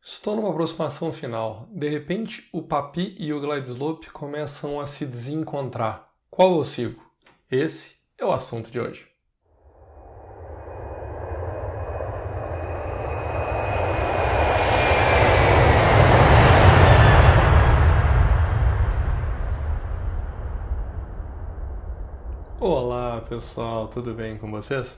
Estou numa aproximação final. De repente, o Papi e o Glide Slope começam a se desencontrar. Qual eu sigo? Esse é o assunto de hoje. Olá pessoal, tudo bem com vocês?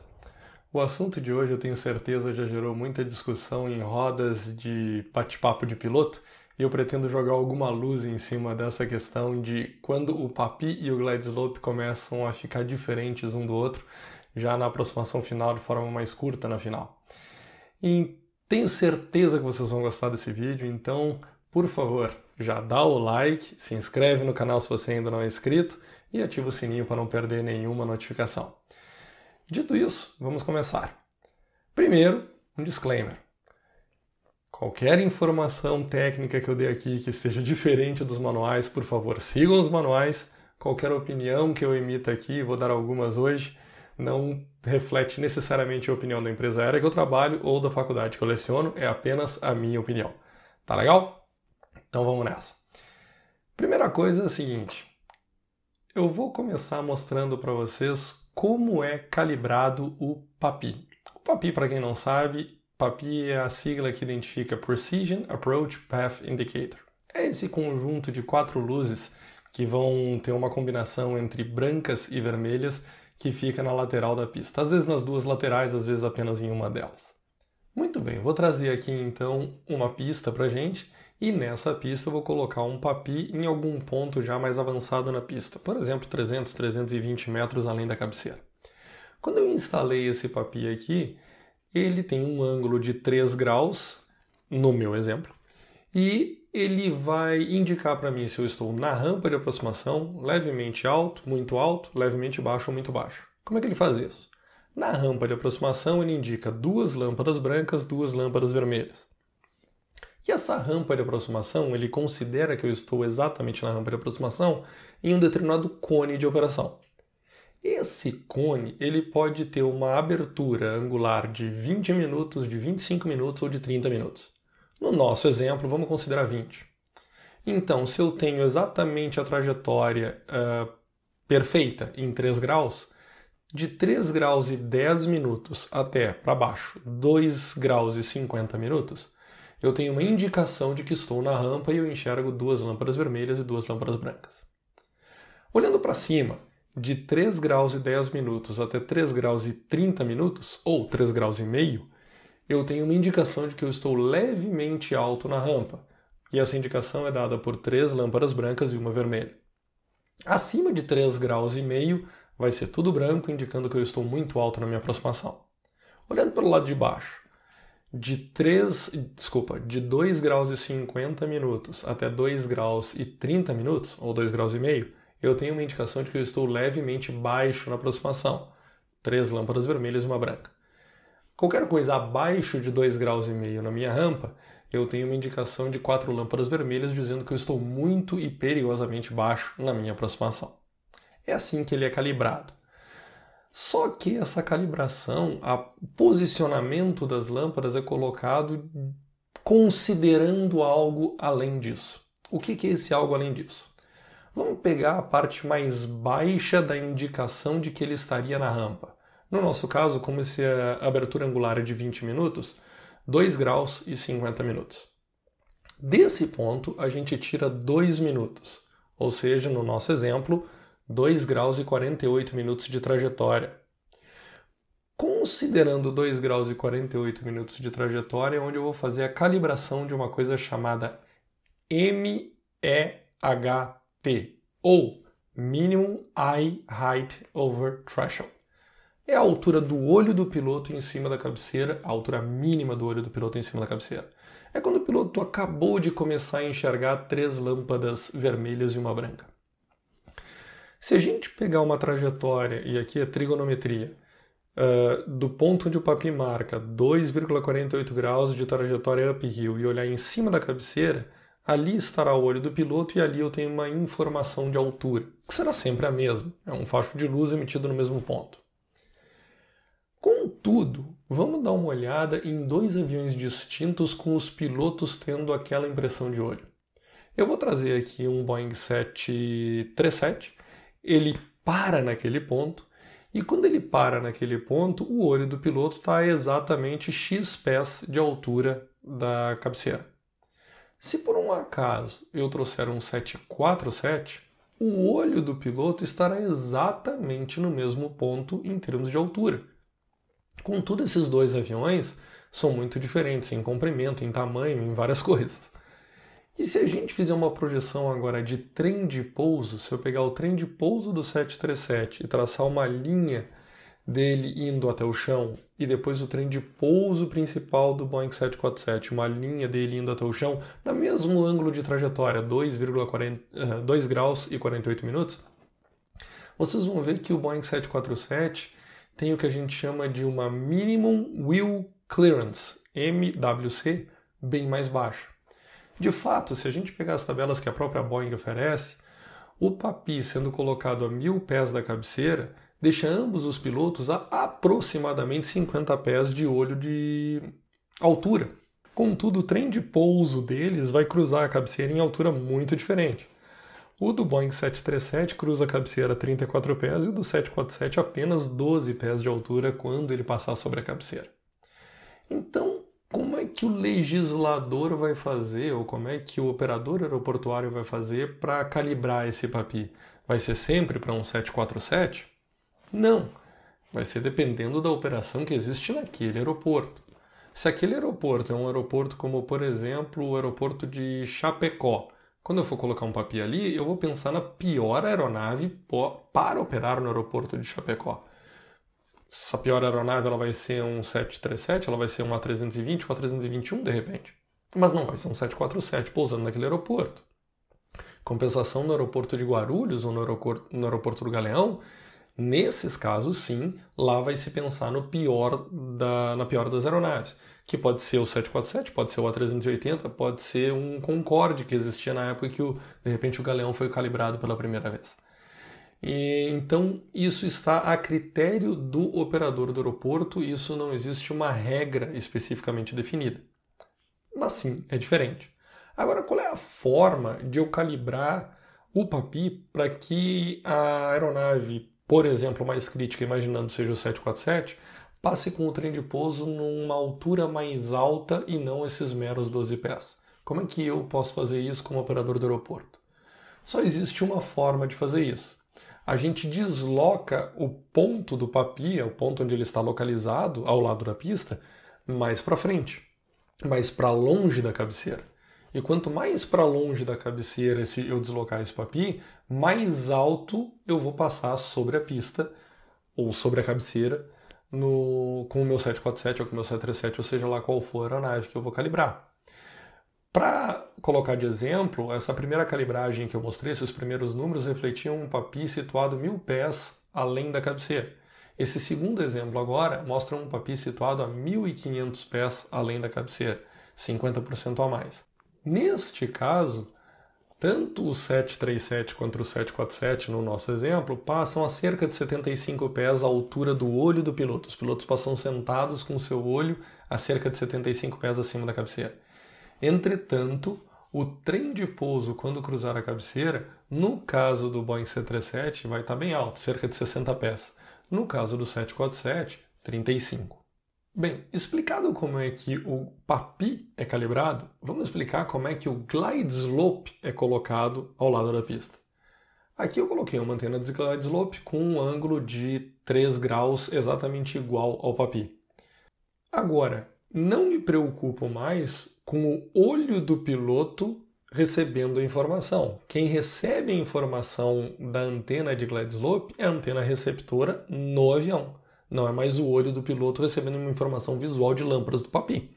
O assunto de hoje eu tenho certeza já gerou muita discussão em rodas de bate-papo de piloto e eu pretendo jogar alguma luz em cima dessa questão de quando o Papi e o Glide Slope começam a ficar diferentes um do outro, já na aproximação final de forma mais curta na final. E tenho certeza que vocês vão gostar desse vídeo, então, por favor, já dá o like, se inscreve no canal se você ainda não é inscrito e ativa o sininho para não perder nenhuma notificação. Dito isso, vamos começar. Primeiro, um disclaimer. Qualquer informação técnica que eu dê aqui que esteja diferente dos manuais, por favor, sigam os manuais. Qualquer opinião que eu emita aqui, vou dar algumas hoje, não reflete necessariamente a opinião da empresa aérea que eu trabalho ou da faculdade que eu leciono, é apenas a minha opinião. Tá legal? Então vamos nessa. Primeira coisa é a seguinte. Eu vou começar mostrando para vocês como é calibrado o Papi. O Papi, para quem não sabe, Papi é a sigla que identifica Precision Approach Path Indicator. É esse conjunto de 4 luzes que vão ter uma combinação entre brancas e vermelhas que fica na lateral da pista. Às vezes nas duas laterais, às vezes apenas em uma delas. Muito bem, vou trazer aqui então uma pista para gente e nessa pista eu vou colocar um Papi em algum ponto já mais avançado na pista, por exemplo 300, 320 metros além da cabeceira. Quando eu instalei esse Papi aqui, ele tem um ângulo de 3 graus, no meu exemplo, e ele vai indicar para mim se eu estou na rampa de aproximação, levemente alto, levemente baixo ou muito baixo. Como é que ele faz isso? Na rampa de aproximação ele indica 2 lâmpadas brancas, 2 lâmpadas vermelhas. E essa rampa de aproximação, ele considera que eu estou exatamente na rampa de aproximação em um determinado cone de operação. Esse cone, ele pode ter uma abertura angular de 20 minutos, de 25 minutos ou de 30 minutos. No nosso exemplo, vamos considerar 20. Então, se eu tenho exatamente a trajetória perfeita em 3 graus, de 3 graus e 10 minutos até, para baixo, 2 graus e 50 minutos, eu tenho uma indicação de que estou na rampa e eu enxergo 2 lâmpadas vermelhas e 2 lâmpadas brancas. Olhando para cima, de 3 graus e 10 minutos até 3 graus e 30 minutos, ou 3 graus e meio, eu tenho uma indicação de que eu estou levemente alto na rampa. E essa indicação é dada por 3 lâmpadas brancas e uma vermelha. Acima de 3 graus e meio, vai ser tudo branco, indicando que eu estou muito alto na minha aproximação. Olhando pelo lado de baixo, de 2 graus e 50 minutos até 2 graus e 30 minutos, ou 2 graus e meio, eu tenho uma indicação de que eu estou levemente baixo na aproximação. 3 lâmpadas vermelhas e uma branca. Qualquer coisa abaixo de 2 graus e meio na minha rampa, eu tenho uma indicação de 4 lâmpadas vermelhas dizendo que eu estou muito e perigosamente baixo na minha aproximação. É assim que ele é calibrado. Só que essa calibração, o posicionamento das lâmpadas é colocado considerando algo além disso. O que é esse algo além disso? Vamos pegar a parte mais baixa da indicação de que ele estaria na rampa. No nosso caso, como a abertura angular é de 20 minutos, 2 graus e 50 minutos. Desse ponto, a gente tira 2 minutos, ou seja, no nosso exemplo, 2 graus e 48 minutos de trajetória. Considerando 2 graus e 48 minutos de trajetória, é onde eu vou fazer a calibração de uma coisa chamada MEHT, ou Minimum Eye Height Over Threshold. É a altura do olho do piloto em cima da cabeceira, a altura mínima do olho do piloto em cima da cabeceira. É quando o piloto acabou de começar a enxergar 3 lâmpadas vermelhas e uma branca. Se a gente pegar uma trajetória, e aqui é trigonometria, do ponto onde o Papi marca 2,48 graus de trajetória uphill e olhar em cima da cabeceira, ali estará o olho do piloto e ali eu tenho uma informação de altura, que será sempre a mesma. É um facho de luz emitido no mesmo ponto. Contudo, Vamos dar uma olhada em dois aviões distintos com os pilotos tendo aquela impressão de olho. Eu vou trazer aqui um Boeing 737, ele para naquele ponto, e quando ele para naquele ponto, o olho do piloto está a exatamente X pés de altura da cabeceira. Se por um acaso eu trouxer um 747, o olho do piloto estará exatamente no mesmo ponto em termos de altura. Contudo, esses dois aviões são muito diferentes em comprimento, em tamanho, em várias coisas. E se a gente fizer uma projeção agora de trem de pouso, se eu pegar o trem de pouso do 737 e traçar uma linha dele indo até o chão, e depois o trem de pouso principal do Boeing 747, uma linha dele indo até o chão, no mesmo ângulo de trajetória, 2 graus e 48 minutos, vocês vão ver que o Boeing 747 tem o que a gente chama de uma Minimum Wheel Clearance, MWC, bem mais baixa. De fato, se a gente pegar as tabelas que a própria Boeing oferece, o papi sendo colocado a 1.000 pés da cabeceira deixa ambos os pilotos a aproximadamente 50 pés de olho de altura. Contudo, o trem de pouso deles vai cruzar a cabeceira em altura muito diferente. O do Boeing 737 cruza a cabeceira a 34 pés e o do 747 apenas 12 pés de altura quando ele passar sobre a cabeceira. Então, como é que o legislador vai fazer, ou como é que o operador aeroportuário vai fazer para calibrar esse papi? Vai ser sempre para um 747? Não. Vai ser dependendo da operação que existe naquele aeroporto. Se aquele aeroporto é um aeroporto como, por exemplo, o aeroporto de Chapecó, quando eu for colocar um papi ali, eu vou pensar na pior aeronave para operar no aeroporto de Chapecó. Essa pior aeronave ela vai ser um 737, ela vai ser um A320, um A321 de repente. Mas não vai ser um 747 pousando naquele aeroporto. Compensação no aeroporto de Guarulhos ou no aeroporto do Galeão, nesses casos sim, lá vai se pensar na pior das aeronaves. Que pode ser o 747, pode ser o A380, pode ser um Concorde que existia na época que de repente o Galeão foi calibrado pela primeira vez. Então, isso está a critério do operador do aeroporto, isso não existe uma regra especificamente definida. Mas sim, é diferente. Agora, qual é a forma de eu calibrar o papi para que a aeronave, por exemplo, mais crítica, imaginando seja o 747, passe com o trem de pouso numa altura mais alta e não esses meros 12 pés? Como é que eu posso fazer isso como operador do aeroporto? Só existe uma forma de fazer isso. A gente desloca o ponto do papi, o ponto onde ele está localizado, ao lado da pista, mais para frente, mais para longe da cabeceira. E quanto mais para longe da cabeceira eu deslocar esse papi, mais alto eu vou passar sobre a pista ou sobre a cabeceira com o meu 747 ou com o meu 737, ou seja lá qual for a nave que eu vou calibrar. Para colocar de exemplo, essa primeira calibragem que eu mostrei, esses primeiros números refletiam um papi situado 1.000 pés além da cabeceira. Esse segundo exemplo agora mostra um papi situado a 1.500 pés além da cabeceira, 50% a mais. Neste caso, tanto o 737 quanto o 747, no nosso exemplo, passam a cerca de 75 pés à altura do olho do piloto. Os pilotos passam sentados com o seu olho a cerca de 75 pés acima da cabeceira. Entretanto, o trem de pouso, quando cruzar a cabeceira, no caso do Boeing 737, vai estar bem alto, cerca de 60 pés. No caso do 747, 35. Bem, explicado como é que o papi é calibrado, vamos explicar como é que o glide slope é colocado ao lado da pista. Aqui eu coloquei uma antena de glide slope com um ângulo de 3 graus exatamente igual ao papi. Agora, não me preocupo mais com o olho do piloto recebendo a informação. Quem recebe a informação da antena de glide slope é a antena receptora no avião. Não é mais o olho do piloto recebendo uma informação visual de lâmpadas do papi.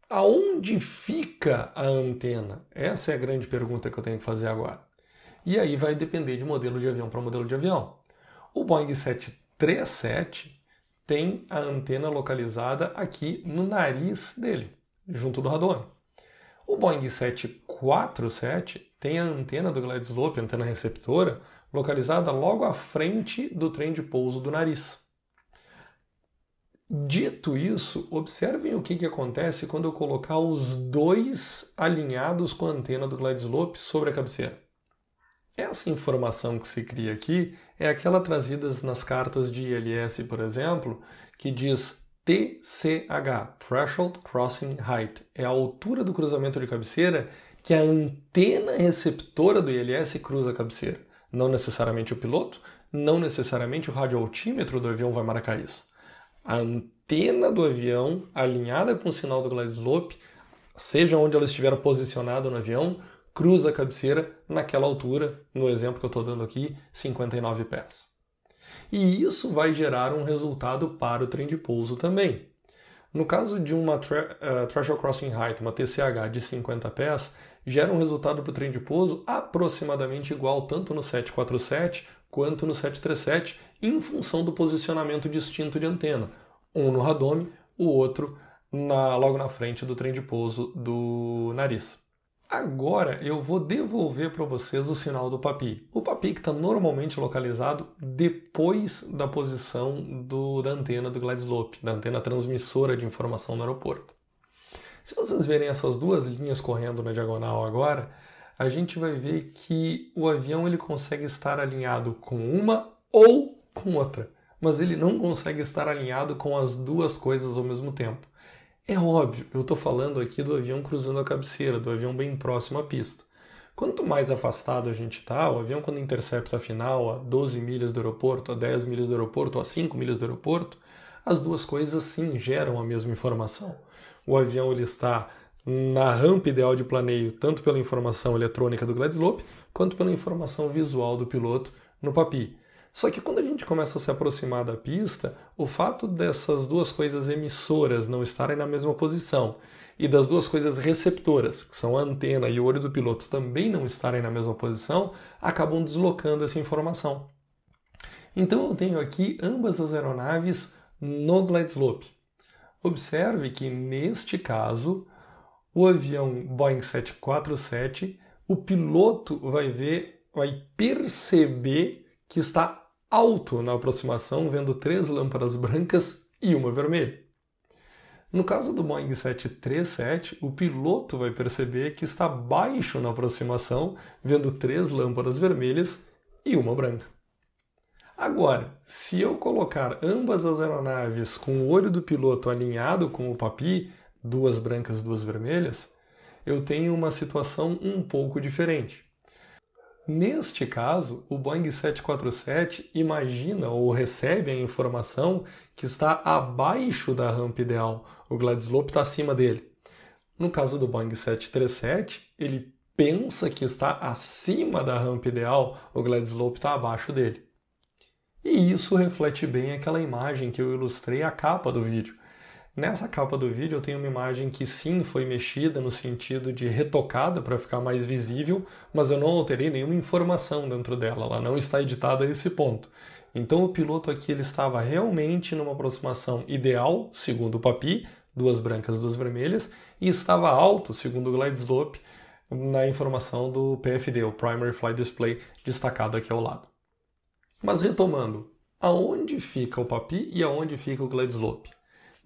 Aonde fica a antena? Essa é a grande pergunta que eu tenho que fazer agora. E aí vai depender de modelo de avião para modelo de avião. O Boeing 737 tem a antena localizada aqui no nariz dele, junto do radome. O Boeing 747 tem a antena do glide slope, a antena receptora, localizada logo à frente do trem de pouso do nariz. Dito isso, observem o que acontece quando eu colocar os dois alinhados com a antena do glide slope sobre a cabeceira. Essa informação que se cria aqui é aquela trazida nas cartas de ILS, por exemplo, que diz TCH, Threshold Crossing Height. É a altura do cruzamento de cabeceira que a antena receptora do ILS cruza a cabeceira. Não necessariamente o piloto, não necessariamente o radioaltímetro do avião vai marcar isso. A antena do avião, alinhada com o sinal do glide slope, seja onde ela estiver posicionada no avião, cruza a cabeceira naquela altura, no exemplo que eu estou dando aqui, 59 pés. E isso vai gerar um resultado para o trem de pouso também. No caso de uma Threshold Crossing Height, uma TCH de 50 pés, gera um resultado para o trem de pouso aproximadamente igual tanto no 747 quanto no 737, em função do posicionamento distinto de antena. Um no radome, o outro logo na frente do trem de pouso do nariz. Agora eu vou devolver para vocês o sinal do PAPI. O PAPI que está normalmente localizado depois da posição da antena do glide slope, da antena transmissora de informação no aeroporto. Se vocês verem essas duas linhas correndo na diagonal agora, a gente vai ver que o avião ele consegue estar alinhado com uma ou com outra, mas ele não consegue estar alinhado com as duas coisas ao mesmo tempo. É óbvio, eu estou falando aqui do avião cruzando a cabeceira, do avião bem próximo à pista. Quanto mais afastado a gente está, o avião quando intercepta a final a 12 milhas do aeroporto, a 10 milhas do aeroporto, a 5 milhas do aeroporto, as duas coisas sim geram a mesma informação. O avião ele está na rampa ideal de planeio, tanto pela informação eletrônica do glide slope, quanto pela informação visual do piloto no PAPI. Só que quando a gente começa a se aproximar da pista, o fato dessas duas coisas emissoras não estarem na mesma posição e das duas coisas receptoras, que são a antena e o olho do piloto, também não estarem na mesma posição, acabam deslocando essa informação. Então eu tenho aqui ambas as aeronaves no glide slope. Observe que neste caso, o avião Boeing 747, o piloto vai perceber que está alto na aproximação, vendo 3 lâmpadas brancas e uma vermelha. No caso do Boeing 737, o piloto vai perceber que está baixo na aproximação, vendo 3 lâmpadas vermelhas e uma branca. Agora, se eu colocar ambas as aeronaves com o olho do piloto alinhado com o PAPI, 2 brancas e 2 vermelhas, eu tenho uma situação um pouco diferente. Neste caso, o Boeing 747 imagina ou recebe a informação que está abaixo da rampa ideal, o glide slope está acima dele. No caso do Boeing 737, ele pensa que está acima da rampa ideal, o glide slope está abaixo dele. E isso reflete bem aquela imagem que eu ilustrei a capa do vídeo. Nessa capa do vídeo eu tenho uma imagem que sim foi mexida no sentido de retocada para ficar mais visível, mas eu não alterei nenhuma informação dentro dela, ela não está editada a esse ponto. Então o piloto aqui ele estava realmente numa aproximação ideal, segundo o PAPI, 2 brancas e 2 vermelhas, e estava alto, segundo o glide slope, na informação do PFD, o Primary Flight Display, destacado aqui ao lado. Mas retomando, aonde fica o PAPI e aonde fica o glide slope?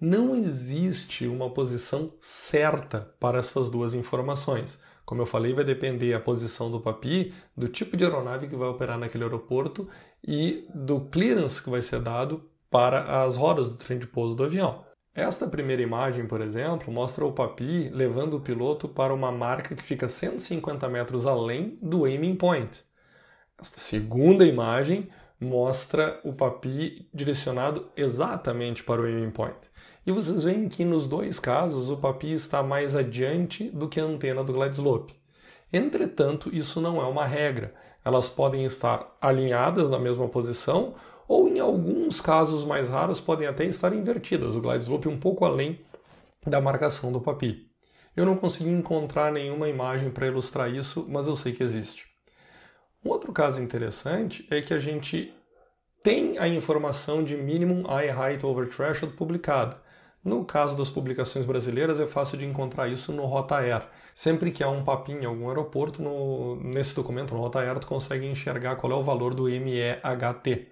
Não existe uma posição certa para essas duas informações. Como eu falei, vai depender a posição do PAPI, do tipo de aeronave que vai operar naquele aeroporto e do clearance que vai ser dado para as rodas do trem de pouso do avião. Esta primeira imagem, por exemplo, mostra o PAPI levando o piloto para uma marca que fica 150 metros além do aiming point. Esta segunda imagem mostra o PAPI direcionado exatamente para o aiming point. E vocês veem que nos dois casos o PAPI está mais adiante do que a antena do glide slope. Entretanto, isso não é uma regra. Elas podem estar alinhadas na mesma posição ou, em alguns casos mais raros, podem até estar invertidas, o glide slope um pouco além da marcação do PAPI. Eu não consegui encontrar nenhuma imagem para ilustrar isso, mas eu sei que existe. Um outro caso interessante é que a gente tem a informação de Minimum Eye Height Over Threshold publicada. No caso das publicações brasileiras, é fácil de encontrar isso no Rotaer. Sempre que há um PAPI em algum aeroporto, nesse documento, no Rotaer, tu consegue enxergar qual é o valor do MEHT.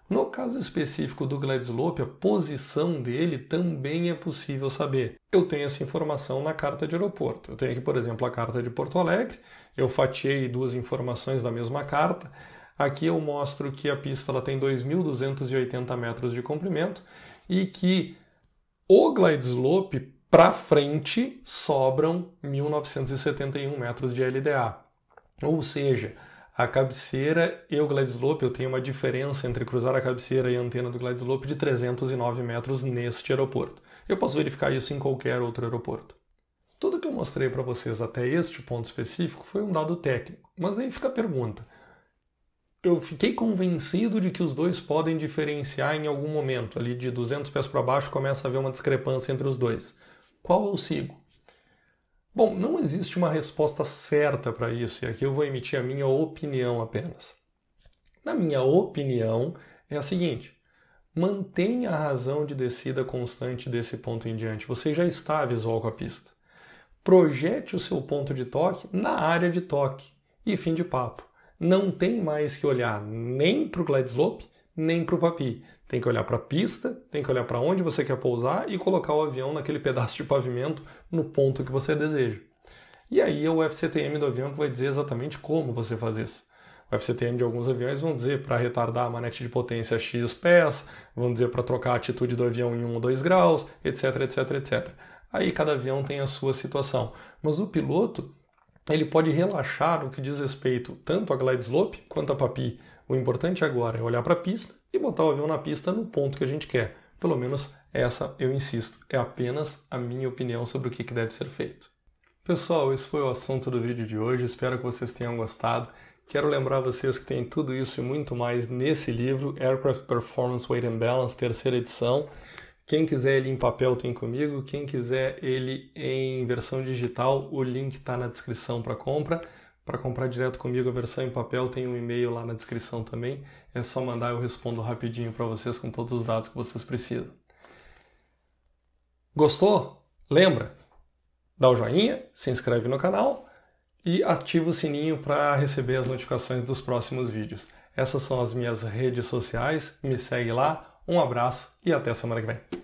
No caso específico do glide slope, a posição dele também é possível saber. Eu tenho essa informação na carta de aeroporto. Eu tenho aqui, por exemplo, a carta de Porto Alegre. Eu fatiei duas informações da mesma carta. Aqui eu mostro que a pista ela tem 2.280 metros de comprimento e que o glide slope para frente sobram 1.971 metros de LDA. Ou seja, a cabeceira e o glide slope, eu tenho uma diferença entre cruzar a cabeceira e a antena do glide slope de 309 metros neste aeroporto. Eu posso verificar isso em qualquer outro aeroporto. Tudo que eu mostrei para vocês até este ponto específico foi um dado técnico, mas aí fica a pergunta. Eu fiquei convencido de que os dois podem diferenciar em algum momento, ali de 200 pés para baixo começa a haver uma discrepância entre os dois. Qual eu sigo? Bom, não existe uma resposta certa para isso, e aqui eu vou emitir a minha opinião apenas. Na minha opinião, é a seguinte: mantenha a razão de descida constante desse ponto em diante. Você já está visual com a pista. Projete o seu ponto de toque na área de toque. E fim de papo. Não tem mais que olhar nem para o glide slope, nem para o papi. Tem que olhar para a pista, tem que olhar para onde você quer pousar e colocar o avião naquele pedaço de pavimento no ponto que você deseja. E aí é o FCTM do avião que vai dizer exatamente como você faz isso. O FCTM de alguns aviões vão dizer para retardar a manete de potência X pés, vão dizer para trocar a atitude do avião em 1 ou 2 graus, etc, etc, etc. Aí cada avião tem a sua situação. Mas o piloto, ele pode relaxar no que diz respeito tanto a glide slope quanto a papi. O importante agora é olhar para a pista e botar o avião na pista no ponto que a gente quer. Pelo menos essa, eu insisto, é apenas a minha opinião sobre o que deve ser feito. Pessoal, esse foi o assunto do vídeo de hoje. Espero que vocês tenham gostado. Quero lembrar vocês que tem tudo isso e muito mais nesse livro, Aircraft Performance Weight and Balance, terceira edição. Quem quiser ele em papel tem comigo. Quem quiser ele em versão digital, o link está na descrição para compra. Para comprar direto comigo a versão em papel, tem um e-mail lá na descrição também. É só mandar, eu respondo rapidinho para vocês com todos os dados que vocês precisam. Gostou? Lembra? Dá o joinha, se inscreve no canal e ativa o sininho para receber as notificações dos próximos vídeos. Essas são as minhas redes sociais, me segue lá, um abraço e até semana que vem.